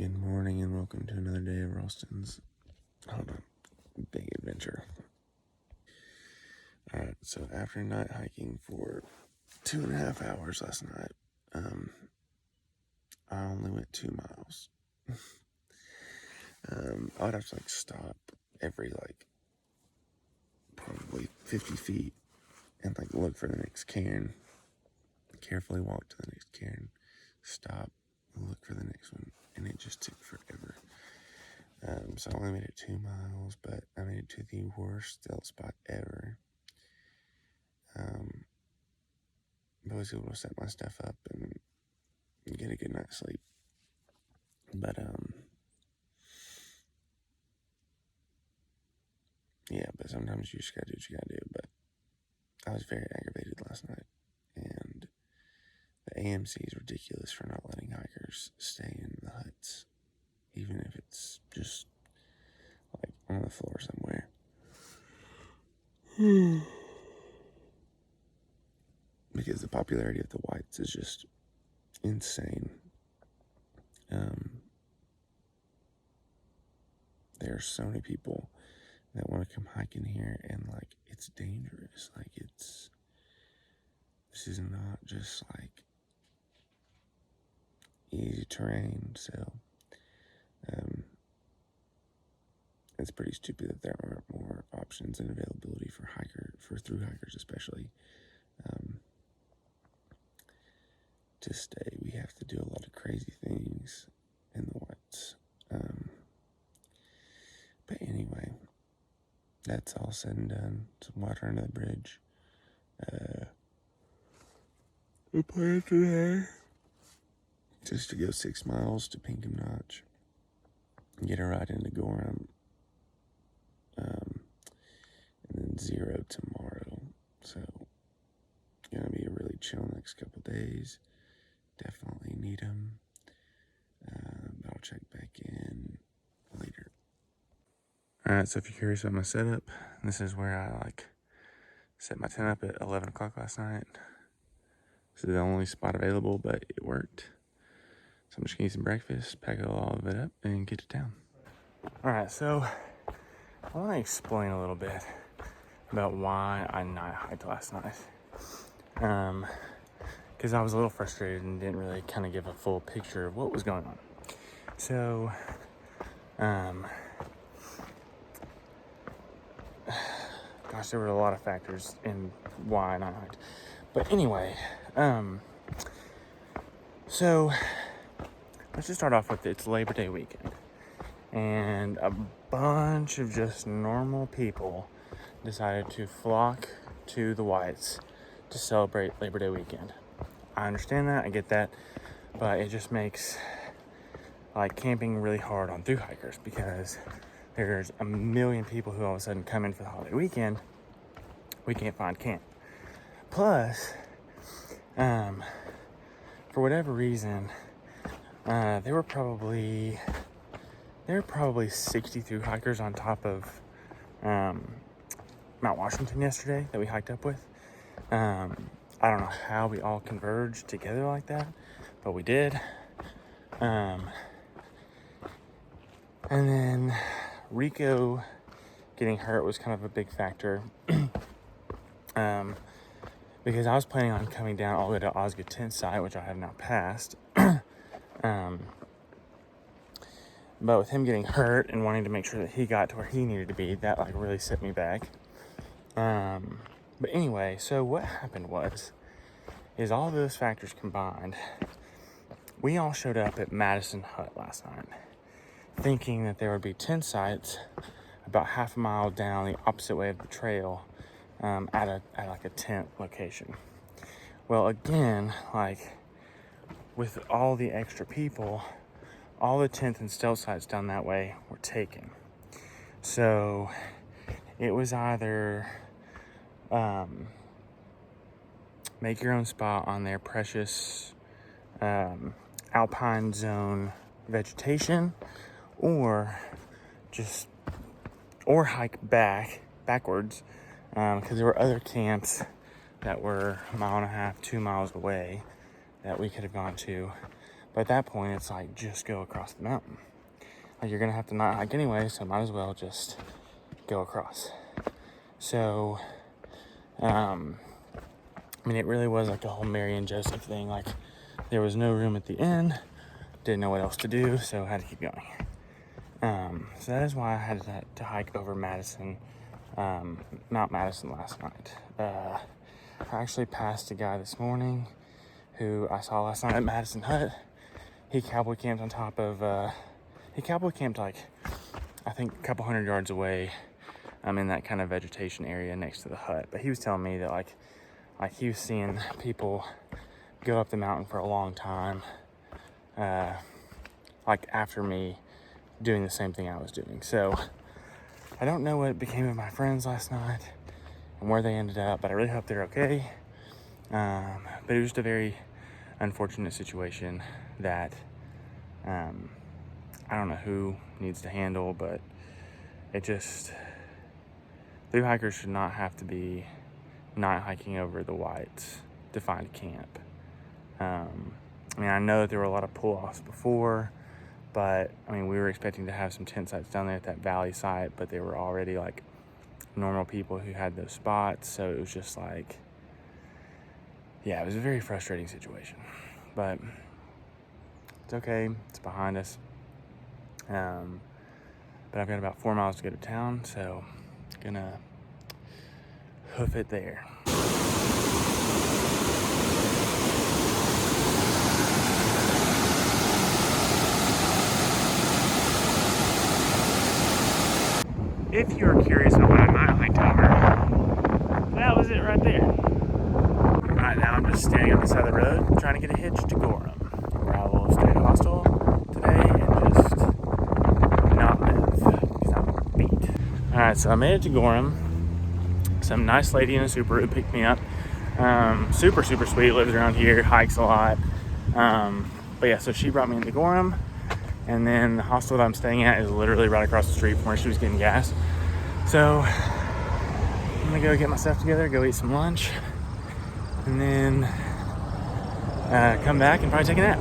Good morning and welcome to another day of Ralston's big adventure. Alright, so after night hiking for 2.5 hours last night, I only went 2 miles. I would have to stop every probably 50 feet and look for the next cairn, carefully walk to the next cairn, stop, look for the next one, and it just took forever. So I only made it 2 miles, but I made it to the worst stealth spot ever. I was able to set my stuff up and get a good night's sleep. But, but sometimes you just gotta do what you gotta do. But I was very aggravated last night. And the AMC is ridiculous for not letting hikers stay in the huts, even if it's just on the floor somewhere. Because the popularity of the whites is just insane. There are so many people that want to come hiking here, and it's dangerous. This is not just easy terrain, so it's pretty stupid that there aren't more options and availability for thru hikers especially. To stay, we have to do a lot of crazy things in the whites. But anyway, that's all said and done. Some water under the bridge. The plan today just to go 6 miles to Pinkham Notch, get a ride into Gorham, and then 0 tomorrow. So, gonna be a really chill next couple days. Definitely need them. I'll check back in later. Alright, so if you're curious about my setup, this is where I set my tent up at 11 o'clock last night. This is the only spot available, but it worked. So I'm just gonna eat some breakfast, pack all of it up, and get to town. Alright, so I want to explain a little bit about why I night hiked last night. Because I was a little frustrated and didn't really kind of give a full picture of what was going on. So, gosh, there were a lot of factors in why I night hiked. But anyway, so let's just start off with it's Labor Day weekend. And a bunch of just normal people decided to flock to the whites to celebrate Labor Day weekend. I understand that, I get that, but it just makes camping really hard on thru hikers because there's a million people who all of a sudden come in for the holiday weekend. We can't find camp. Plus, for whatever reason, there were probably 60 thru hikers on top of Mount Washington yesterday that we hiked up with. I don't know how we all converged together like that, but we did. And then Rico getting hurt was kind of a big factor. Because I was planning on coming down all the way to Osgood Tent Site, which I have now passed. But with him getting hurt and wanting to make sure that he got to where he needed to be, that really set me back. But anyway, so what happened is all those factors combined, we all showed up at Madison Hut last night, thinking that there would be tent sites about half a mile down the opposite way of the trail, at a tent location. Well, again, with all the extra people, all the tent and stealth sites down that way were taken. So it was either make your own spot on their precious alpine zone vegetation, or hike backwards, because there were other camps that were 1.5 miles, 2 miles away that we could have gone to. But at that point, it's like, just go across the mountain. Like, you're going to have to not hike anyway, so might as well just go across. So, I mean, it really was like a whole Mary and Joseph thing. Like, there was no room at the inn, didn't know what else to do, so I had to keep going. So that is why I had to hike over Mount Madison last night. I actually passed a guy this morning who I saw last night at Madison Hut. He cowboy camped on top of, like, I think a couple hundred yards away. I'm in that kind of vegetation area next to the hut. But he was telling me that like he was seeing people go up the mountain for a long time, like after me doing the same thing I was doing. So I don't know what became of my friends last night and where they ended up, but I really hope they're okay. But it was just a very unfortunate situation that I don't know who needs to handle, but it just, thru hikers should not have to be night hiking over the whites to find a camp. I mean, I know that there were a lot of pull-offs before, but I mean, we were expecting to have some tent sites down there at that valley site, but they were already like normal people who had those spots. So it was just like, yeah, it was a very frustrating situation, but it's okay. It's behind us. But I've got about 4 miles to go to town, so gonna hoof it there. If you're curious about what I might hiked over, that was it right there. Right now I'm just standing on the side of the road trying to get a hitch to Gorham, where I will stay at a hostel today and just not live because I'm beat. Alright, so I made it to Gorham. Some nice lady in a Subaru picked me up. Super sweet, lives around here, hikes a lot. But yeah, so she brought me into Gorham. And then the hostel that I'm staying at is literally right across the street from where she was getting gas. So I'm gonna go get my stuff together, go eat some lunch, and then come back and probably take a nap.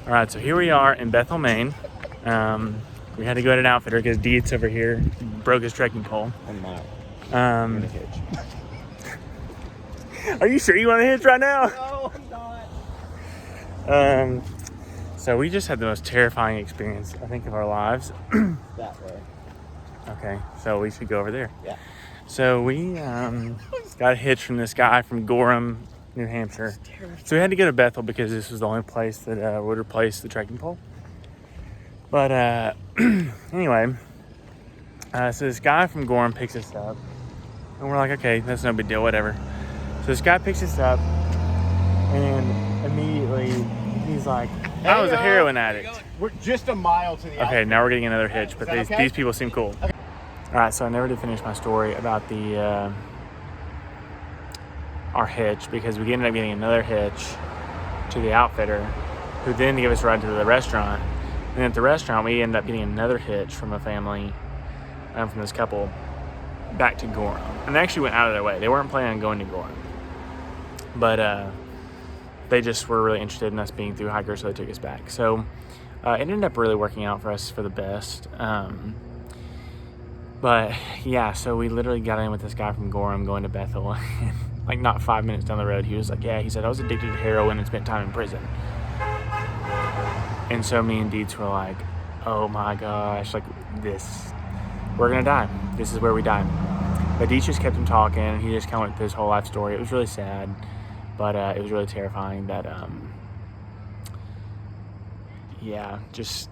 All right, so here we are in Bethel, Maine. We had to go to an outfitter because Dietz over here broke his trekking pole. I'm not. Are you sure you want to hitch right now? No, I'm not. So we just had the most terrifying experience, I think, of our lives. That way. Okay, so we should go over there. Yeah. So we got a hitch from this guy from Gorham, New Hampshire. So we had to go to Bethel because this was the only place that would replace the trekking pole. But anyway, so this guy from Gorham picks us up. And we're like, okay, that's no big deal, whatever. So this guy picks us up, and immediately he's like, I was a heroin addict. We're just a mile to the Okay, now we're getting another hitch, but these people seem cool. Okay. All right, so I never did finish my story about our hitch, because we ended up getting another hitch to the outfitter, who then gave us a ride to the restaurant. And at the restaurant, we ended up getting another hitch from a family, from this couple, back to Gorham. And they actually went out of their way. They weren't planning on going to Gorham. But they just were really interested in us being through hikers, so they took us back. So it ended up really working out for us for the best. But yeah, so we literally got in with this guy from Gorham going to Bethel. Like not 5 minutes down the road, he was like, yeah, he said, I was addicted to heroin and spent time in prison. And so me and Dietz were like, oh my gosh, like this, we're gonna die. This is where we die. But Dietz just kept him talking, and he just kind of went through his whole life story. It was really sad, but it was really terrifying that, yeah, just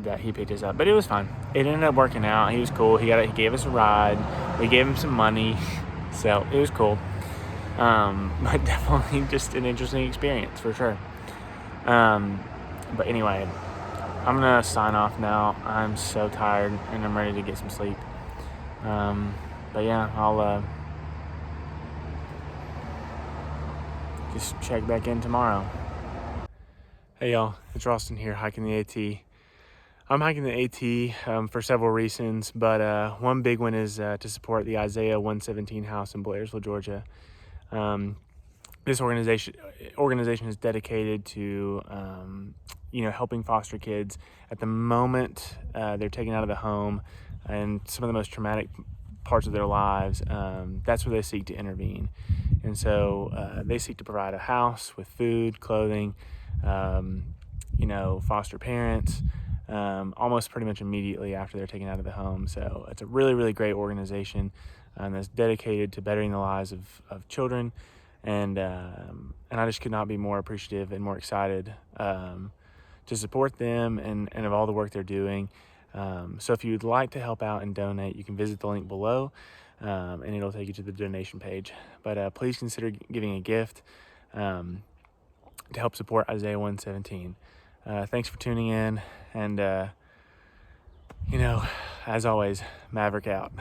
that he picked us up. But it was fun. It ended up working out. He was cool. He gave us a ride. We gave him some money, so it was cool. But definitely just an interesting experience for sure. But anyway, I'm gonna sign off now. I'm so tired and I'm ready to get some sleep. But yeah, I'll just check back in tomorrow. Hey y'all, it's Ralston here, hiking the AT. I'm hiking the AT for several reasons, but one big one is to support the Isaiah 117 house in Blairsville, Georgia. This organization is dedicated to helping foster kids at the moment they're taken out of the home and some of the most traumatic parts of their lives. That's where they seek to intervene, and so they seek to provide a house with food, clothing, foster parents, almost pretty much immediately after they're taken out of the home. So it's a really, really great organization that's dedicated to bettering the lives of children. And I just could not be more appreciative and more excited to support them and of all the work they're doing. So if you'd like to help out and donate, you can visit the link below, and it'll take you to the donation page. But please consider giving a gift to help support Isaiah 117. Thanks for tuning in, and as always, Maverick out.